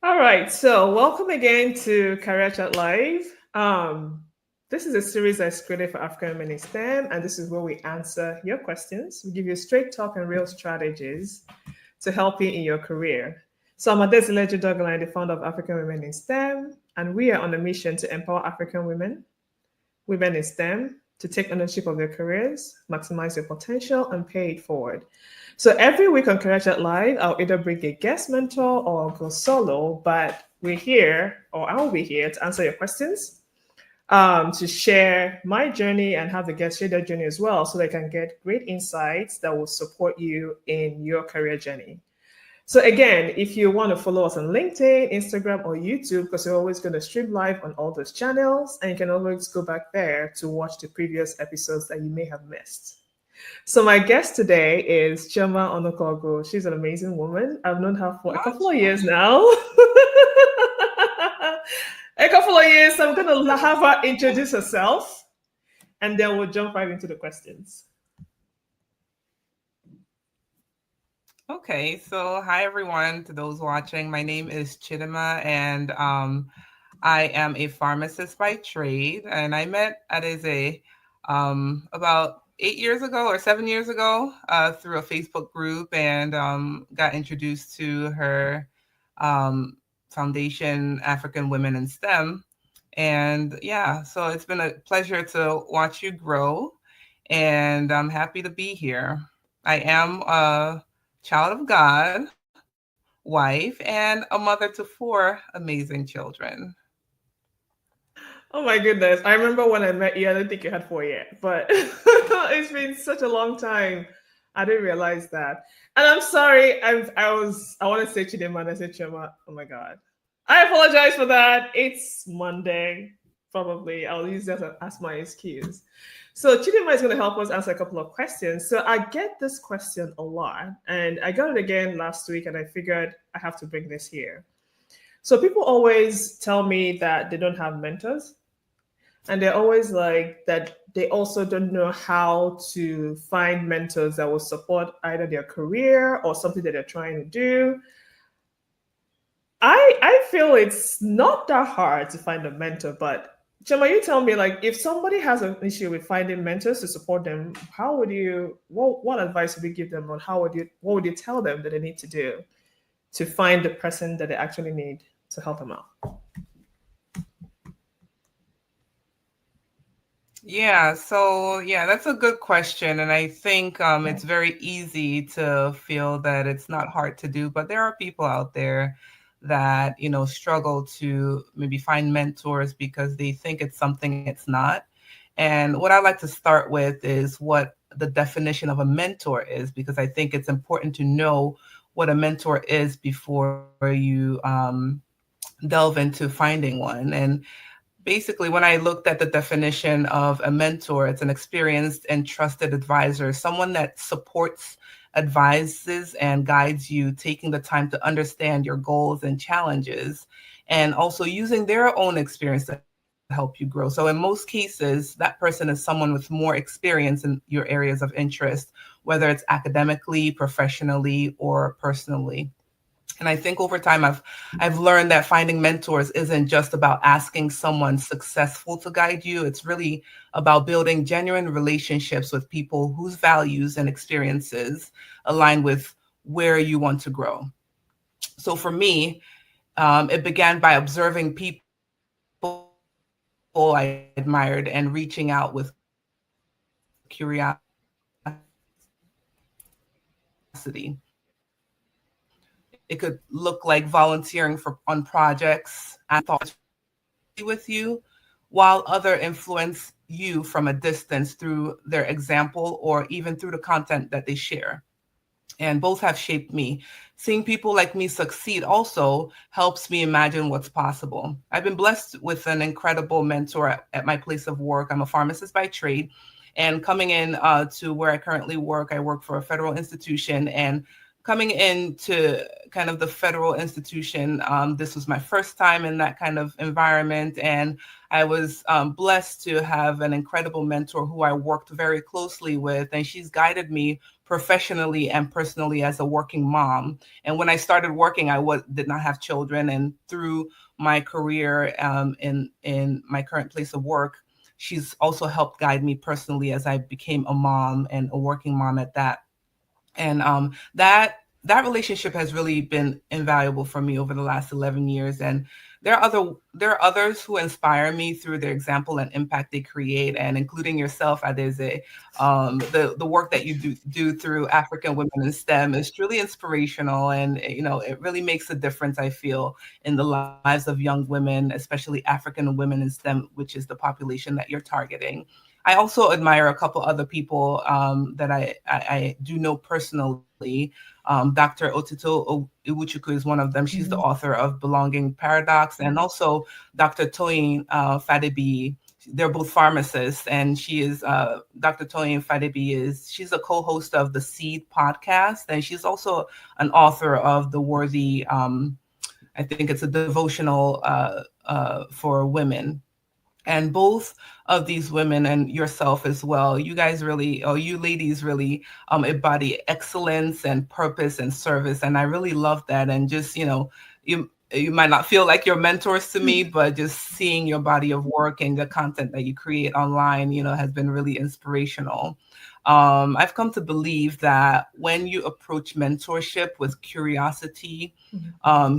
All right, so welcome again to Career Chat Live. This is a series that's created for African women in STEM, and this is where we answer your questions. We give you straight talk and real strategies to help you in your career. So I'm Adesile Douglas, the founder of African Women in STEM, and we are on a mission to empower African women in STEM, to take ownership of their careers, maximize their potential, and pay it forward. So every week on Career Chat Live, I'll either bring a guest mentor or I'll go solo, but we're here, or I'll be here to answer your questions, to share my journey and have the guests share their journey as well so they can get great insights that will support you in your career journey. So again, if you want to follow us on LinkedIn, Instagram, or YouTube, because we're always going to stream live on all those channels, and you can always go back there to watch the previous episodes that you may have missed. So my guest today is Chioma Onokogo. She's an amazing woman. I've known her for a couple of years now. A couple of years. So I'm going to have her introduce herself, and then we'll jump right into the questions. Okay, so hi everyone to those watching. My name is Chidima, and I am a pharmacist by trade. And I met Adeze about 8 years ago or 7 years ago through a Facebook group, and got introduced to her foundation, African Women in STEM. And yeah, so it's been a pleasure to watch you grow, and I'm happy to be here. I am a child of God, wife, and a mother to 4 amazing children. Oh my goodness. I remember when I met you, I didn't think you had 4 yet, but it's been such a long time. I didn't realize that. And I'm sorry, I want to say Chidema and I said Chema. Oh my God. I apologize for that. It's Monday. Probably I'll use that as my excuse. So Chidema is going to help us answer a couple of questions. So I get this question a lot, and I got it again last week, and I figured I have to bring this here. So people always tell me that they don't have mentors, and they're always like that they also don't know how to find mentors that will support either their career or something that they're trying to do. I feel it's not that hard to find a mentor, but Chema, you tell me, like, if somebody has an issue with finding mentors to support them, how would you, what advice would you give them on what would you tell them that they need to do to find the person that they actually need to help them out? Yeah, so that's a good question. And I think it's very easy to feel that it's not hard to do, but there are people out there that, struggle to maybe find mentors because they think it's something it's not. And what I like to start with is what the definition of a mentor is, because I think it's important to know what a mentor is before you delve into finding one. And basically, when I looked at the definition of a mentor, it's an experienced and trusted advisor, someone that supports, advises, and guides you, taking the time to understand your goals and challenges, and also using their own experience to help you grow. So in most cases, that person is someone with more experience in your areas of interest, whether it's academically, professionally, or personally. And I think over time, I've learned that finding mentors isn't just about asking someone successful to guide you. It's really about building genuine relationships with people whose values and experiences align with where you want to grow. So for me, it began by observing people I admired and reaching out with curiosity. It could look like volunteering on projects and thoughts with you, while other influence you from a distance through their example or even through the content that they share. And both have shaped me. Seeing people like me succeed also helps me imagine what's possible. I've been blessed with an incredible mentor at my place of work. I'm a pharmacist by trade. And coming in to where I currently work, I work for a federal institution. And coming into kind of the federal institution, this was my first time in that kind of environment. And I was blessed to have an incredible mentor who I worked very closely with. And she's guided me professionally and personally as a working mom. And when I started working, did not have children, and through my career in my current place of work, she's also helped guide me personally as I became a mom and a working mom at that. And that relationship has really been invaluable for me over the last 11 years. And there are others who inspire me through their example and impact they create, and including yourself, Adeze. The work that you do through African Women in STEM is truly inspirational, and it really makes a difference, I feel, in the lives of young women, especially African women in STEM, which is the population that you're targeting. I also admire a couple other people that I do know personally. Dr. Otito Iwuchukwu is one of them. She's the author of Belonging Paradox, and also Dr. Toyin Fadebi. They're both pharmacists, and Dr. Toyin Fadebi she's a co-host of the Seed podcast, and she's also an author of The Worthy. I think it's a devotional for women. And both of these women, and yourself as well, you guys really, or you ladies really embody excellence and purpose and service. And I really love that. And just, you might not feel like you're mentors to me, but just seeing your body of work and the content that you create online, has been really inspirational. I've come to believe that when you approach mentorship with curiosity,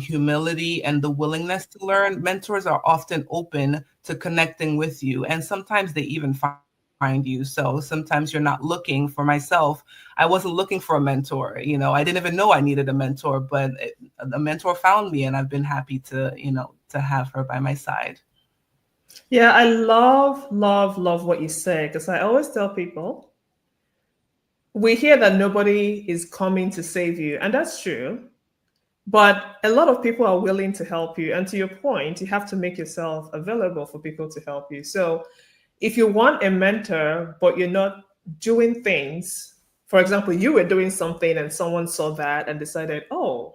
humility, and the willingness to learn, mentors are often open to connecting with you. And sometimes they even find you. So sometimes you're not looking. For myself, I wasn't looking for a mentor. I didn't even know I needed a mentor, but a mentor found me, and I've been happy to have her by my side. Yeah, I love, love, love what you say, because I always tell people, we hear that nobody is coming to save you, and that's true. But a lot of people are willing to help you. And to your point, you have to make yourself available for people to help you. So if you want a mentor, but you're not doing things, for example, you were doing something and someone saw that and decided, so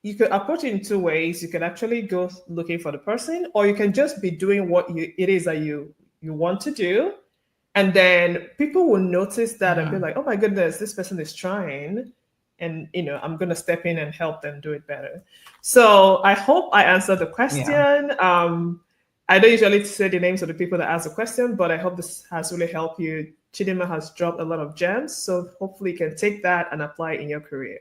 you could approach it in two ways. You can actually go looking for the person, or you can just be doing what it is that you want to do. And then people will notice that and be like, oh my goodness, this person is trying. And, I'm going to step in and help them do it better. So I hope I answered the question. Yeah. I don't usually say the names of the people that ask the question, but I hope this has really helped you. Chidima has dropped a lot of gems. So hopefully you can take that and apply it in your career.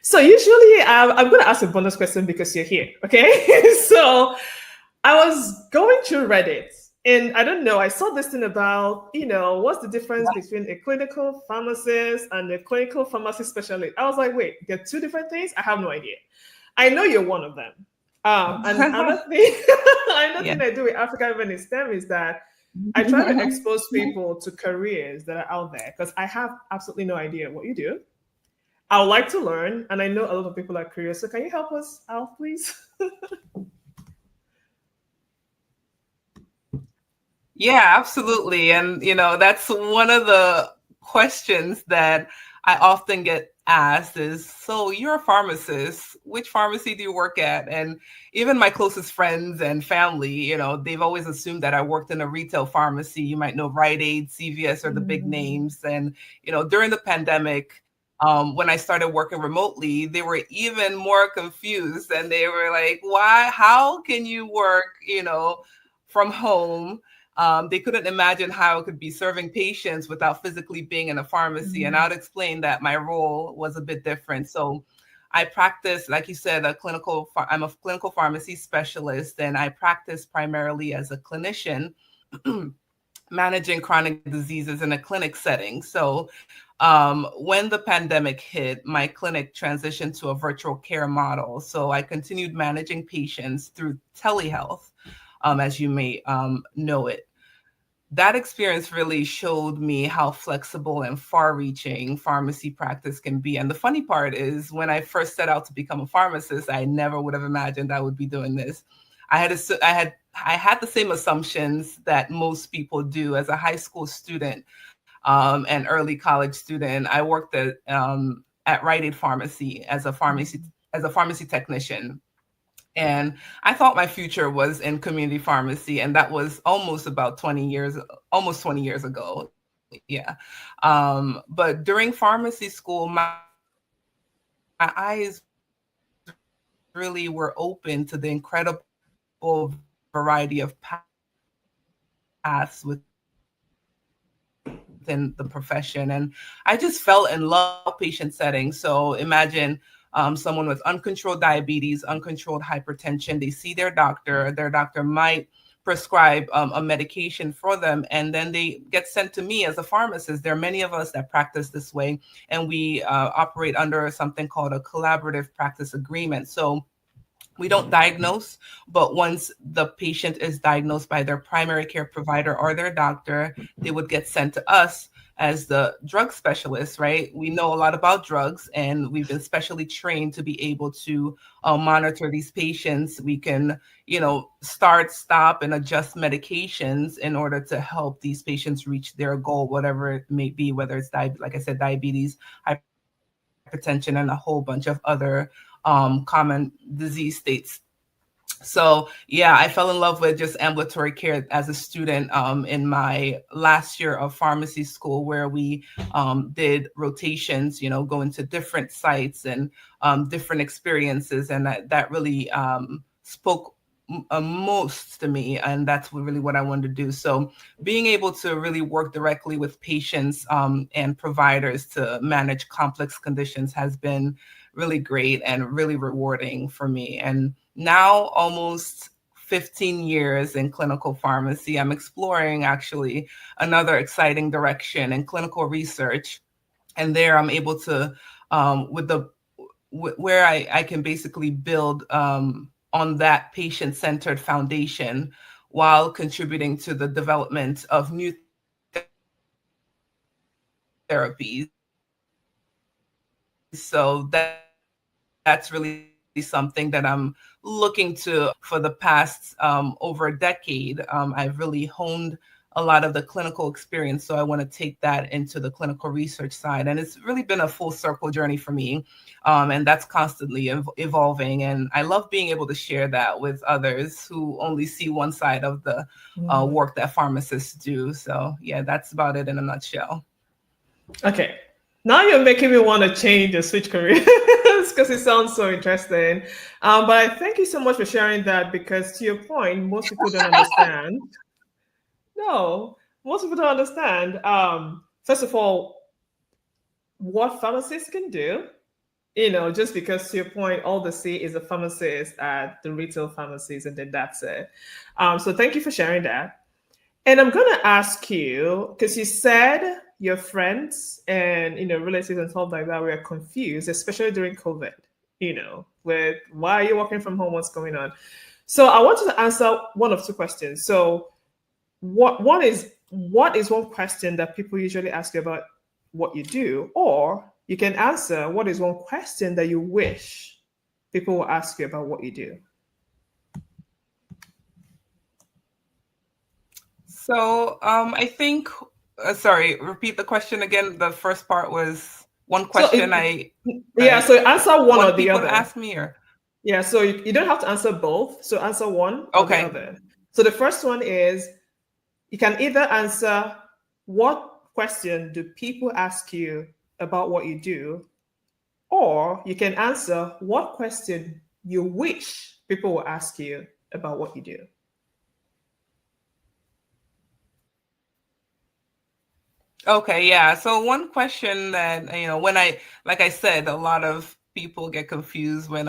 So usually I'm going to ask a bonus question because you're here. Okay. So I was going through Reddit, and I don't know, I saw this thing about, what's the difference between a clinical pharmacist and a clinical pharmacy specialist? I was like, wait, they're two different things? I have no idea. I know you're one of them. And another thing, thing I do with African Women in STEM is that I try to expose people to careers that are out there, because I have absolutely no idea what you do. I would like to learn, and I know a lot of people are curious. So can you help us out, please? Yeah, absolutely. And, that's one of the questions that I often get asked is, so you're a pharmacist, which pharmacy do you work at? And even my closest friends and family, they've always assumed that I worked in a retail pharmacy. You might know Rite Aid, CVS are the big names. And, during the pandemic, when I started working remotely, they were even more confused, and they were like, how can you work, from home? They couldn't imagine how I could be serving patients without physically being in a pharmacy. And I'd explain that my role was a bit different. So I practice, like you said, I'm a clinical pharmacy specialist, and I practice primarily as a clinician managing chronic diseases in a clinic setting. So when the pandemic hit, my clinic transitioned to a virtual care model. So I continued managing patients through telehealth, as you may know it. That experience really showed me how flexible and far-reaching pharmacy practice can be. And the funny part is, when I first set out to become a pharmacist, I never would have imagined I would be doing this. I had the same assumptions that most people do. As a high school student and early college student, I worked at Rite Aid Pharmacy as a pharmacy technician. And I thought my future was in community pharmacy, and that was almost 20 years ago. yeah. But during pharmacy school, my eyes really were open to the incredible variety of paths within the profession. And I just fell in love with the outpatient setting. So imagine someone with uncontrolled diabetes, uncontrolled hypertension. They see their doctor might prescribe a medication for them, and then they get sent to me as a pharmacist. There are many of us that practice this way, and we operate under something called a collaborative practice agreement. So we don't diagnose, but once the patient is diagnosed by their primary care provider or their doctor, they would get sent to us as the drug specialists, right? We know a lot about drugs, and we've been specially trained to be able to monitor these patients. We can, start, stop, and adjust medications in order to help these patients reach their goal, whatever it may be, whether it's, like I said, diabetes, hypertension, and a whole bunch of other common disease states. So yeah, I fell in love with just ambulatory care as a student in my last year of pharmacy school, where we did rotations, going to different sites and different experiences, and that really spoke most to me, and that's really what I wanted to do. So being able to really work directly with patients and providers to manage complex conditions has been really great and really rewarding for me. And now, almost 15 years in clinical pharmacy, I'm exploring actually another exciting direction in clinical research. And there I'm able to, where I can basically build on that patient-centered foundation while contributing to the development of new therapies. So that's really something that I'm looking to accomplish for the past over a decade. I've really honed a lot of the clinical experience, so I want to take that into the clinical research side. And it's really been a full circle journey for me, and that's constantly evolving. And I love being able to share that with others who only see one side of the work that pharmacists do. So yeah, that's about it in a nutshell. Okay. Now you're making me want to change or switch careers because it sounds so interesting. But I thank you so much for sharing that because, to your point, most people don't understand. No, most people don't understand. First of all, what pharmacists can do, just because, to your point, all they see is a pharmacist at the retail pharmacies, and then that's it. So thank you for sharing that. And I'm going to ask you, because you said your friends and, relatives and stuff like that were confused, especially during COVID, with why are you working from home, what's going on. So I want you to answer one of two questions. So what is one question that people usually ask you about what you do? Or you can answer, what is one question that you wish people will ask you about what you do? So I think, sorry, repeat the question again. The first part was one So question yeah, so answer one or want the people to other. ask me, or Yeah, so you don't have to answer both. So answer one or the okay. other. So the first one is, you can either answer, what question do people ask you about what you do? Or you can answer, what question you wish people will ask you about what you do. Okay, yeah. So one question that, when like I said, a lot of people get confused when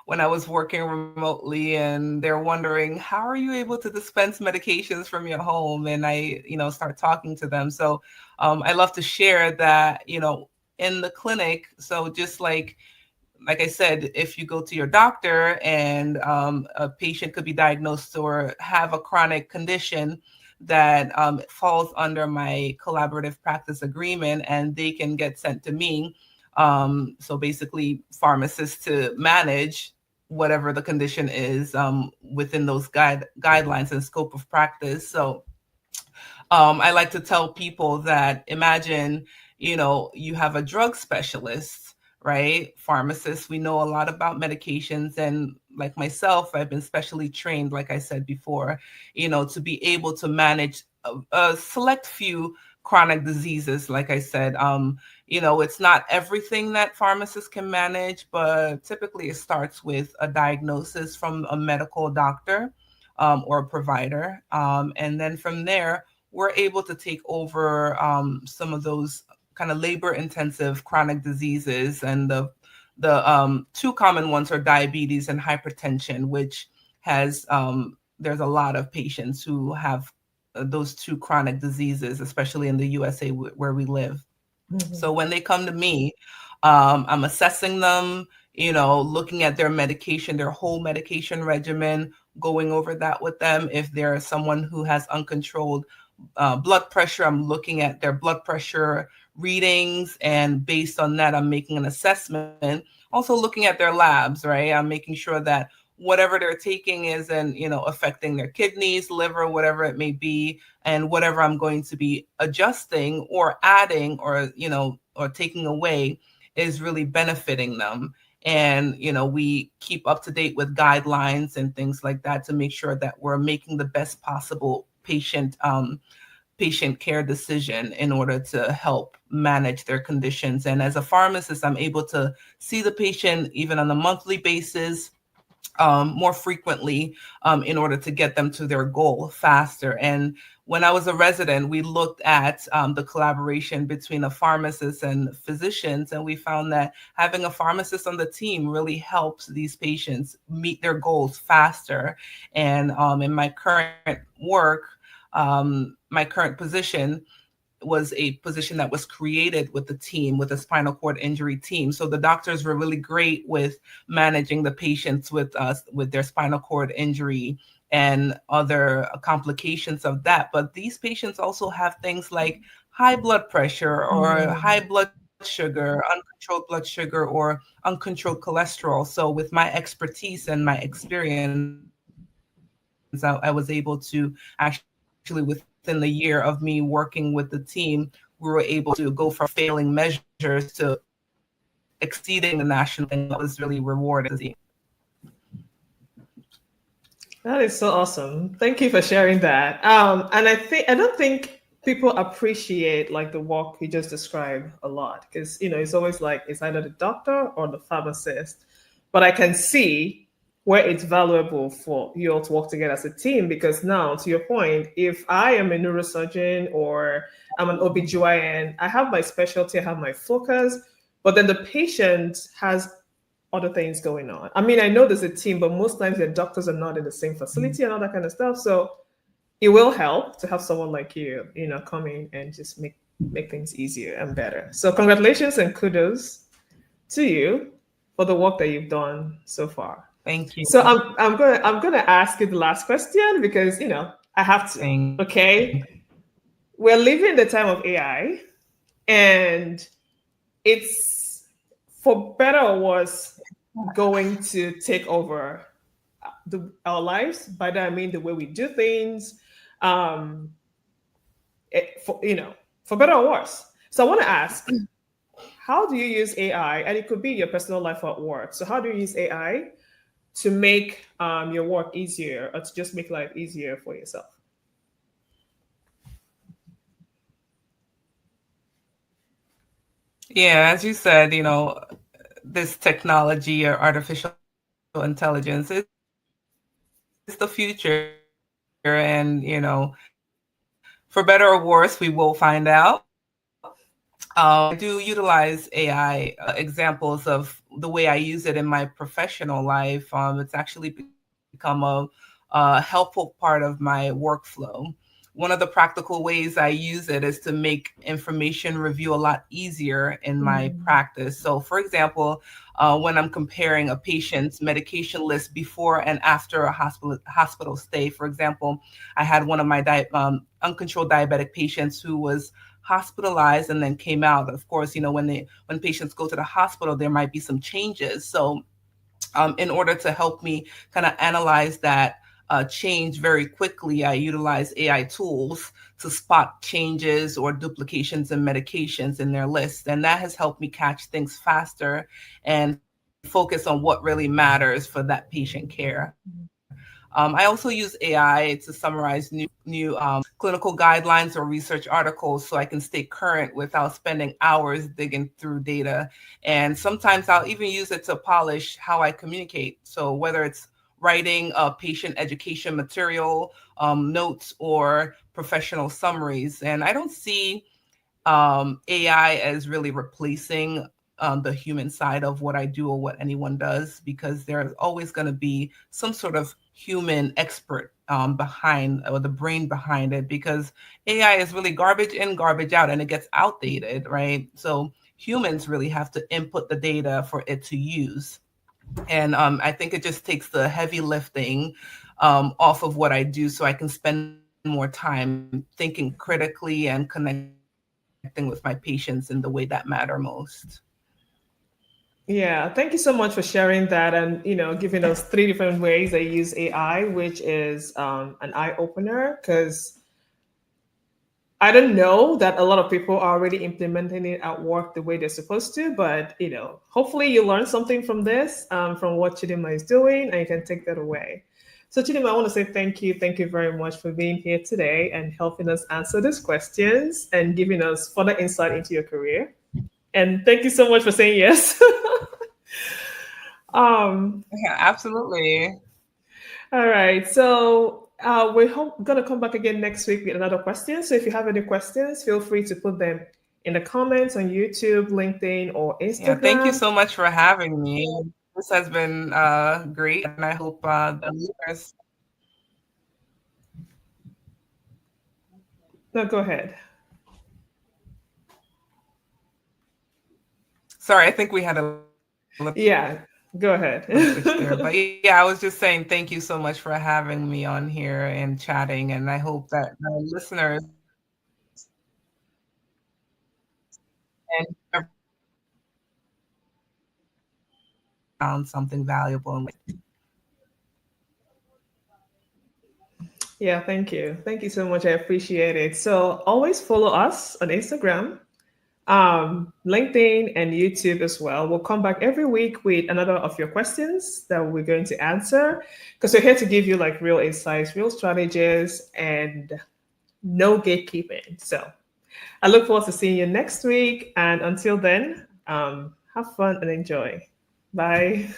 when I was working remotely and they're wondering, how are you able to dispense medications from your home? And I, start talking to them. So I love to share that, in the clinic. So just like I said, if you go to your doctor and a patient could be diagnosed or have a chronic condition that falls under my collaborative practice agreement, and they can get sent to me. So basically, pharmacists to manage whatever the condition is within those guidelines and scope of practice. So I like to tell people that, imagine, you have a drug specialist, right? Pharmacists, we know a lot about medications. And like myself, I've been specially trained, like I said before, to be able to manage a select few chronic diseases, like I said. It's not everything that pharmacists can manage, but typically it starts with a diagnosis from a medical doctor or a provider. And then from there, we're able to take over some of those kind of labor intensive chronic diseases. And the two common ones are diabetes and hypertension, which has there's a lot of patients who have those two chronic diseases, especially in the USA where we live. Mm-hmm. So when they come to me, I'm assessing them, looking at their medication, their whole medication regimen, going over that with them. If they're someone who has uncontrolled blood pressure, I'm looking at their blood pressure readings, and based on that, I'm making an assessment. Also looking at their labs, right? I'm making sure that whatever they're taking isn't, affecting their kidneys, liver, whatever it may be, and whatever I'm going to be adjusting or adding or taking away is really benefiting them. And, we keep up to date with guidelines and things like that to make sure that we're making the best possible patient care decision in order to help manage their conditions. And as a pharmacist, I'm able to see the patient even on a monthly basis, more frequently, in order to get them to their goal faster. And when I was a resident, we looked at the collaboration between a pharmacist and physicians, and we found that having a pharmacist on the team really helps these patients meet their goals faster. And in my current work, my current position was a position that was created with the team, with a spinal cord injury team. So the doctors were really great with managing the patients with their spinal cord injury and other complications of that. But these patients also have things like high blood pressure or high blood sugar, uncontrolled blood sugar, or uncontrolled cholesterol. So with my expertise and my experience, I was able to actually, within the year of me working with the team, we were able to go from failing measures to exceeding the national standard. That was really rewarding to see. That is so awesome. Thank you for sharing that. And I don't think people appreciate like the work you just described a lot, because it's always like it's either the doctor or the pharmacist. But I can see where it's valuable for you all to work together as a team, because now, to your point, if I am a neurosurgeon or I'm an OBGYN, I have my specialty, I have my focus, but then the patient has other things going on. I mean, I know there's a team, but most times the doctors are not in the same facility and all that kind of stuff. So it will help to have someone like you, come in and just make things easier and better. So congratulations and kudos to you for the work that you've done so far. Thank you. So I'm gonna ask you the last question, because I have to. Okay, we're living in the time of AI, and it's, for better or worse, going to take over our lives. By that I mean the way we do things, um, for better or worse. So I want to ask, how do you use AI? And it could be your personal life or at work. So how do you use AI to make your work easier, or to just make life easier for yourself? Yeah, as you said, this technology or artificial intelligence is the future. And, for better or worse, we will find out. I do utilize AI examples of the way I use it in my professional life. It's actually become a helpful part of my workflow. One of the practical ways I use it is to make information review a lot easier in my practice. So, for example, when I'm comparing a patient's medication list before and after a hospital stay, for example, I had one of my uncontrolled diabetic patients who was hospitalized and then came out. Of course, when patients go to the hospital, there might be some changes. So in order to help me kind of analyze that change very quickly, I utilize AI tools to spot changes or duplications in medications in their list. And that has helped me catch things faster and focus on what really matters for that patient care. I also use AI to summarize new clinical guidelines or research articles so I can stay current without spending hours digging through data. And sometimes I'll even use it to polish how I communicate. So whether it's writing a patient education material, notes, or professional summaries. And I don't see AI as really replacing the human side of what I do or what anyone does, because there's always going to be some sort of human expert behind, or the brain behind it, because AI is really garbage in, garbage out, and it gets outdated, right? So humans really have to input the data for it to use. And I think it just takes the heavy lifting off of what I do, so I can spend more time thinking critically and connecting with my patients in the way that matter most. Yeah, thank you so much for sharing that and giving us three different ways I use AI, which is an eye opener because I don't know that a lot of people are already implementing it at work the way they're supposed to, but hopefully you learn something from this, from what Chidima is doing, and you can take that away. So Chidima, I want to say thank you. Thank you very much for being here today and helping us answer these questions and giving us further insight into your career. And thank you so much for saying yes. um, Yeah, absolutely. all right. So we're going to come back again next week with another question. So if you have any questions, feel free to put them in the comments on YouTube, LinkedIn, or Yeah, thank you Instagram. so much for having me. This has been great, and I hope the listeners. No, go ahead. Sorry, I think we had a little Yeah, go glitch there. But ahead. yeah, I was just saying thank you so much for having me on here and chatting. And I hope that the listeners and found something valuable. Yeah, thank you. Thank you so much. I appreciate it. So always follow us on Instagram, LinkedIn, and YouTube as well. We'll come back every week with another of your questions that we're going to answer because we're here to give you like real insights, real strategies, and no gatekeeping. So I look forward to seeing you next week. And until then, have fun and enjoy. Bye.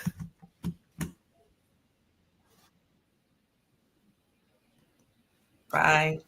Bye.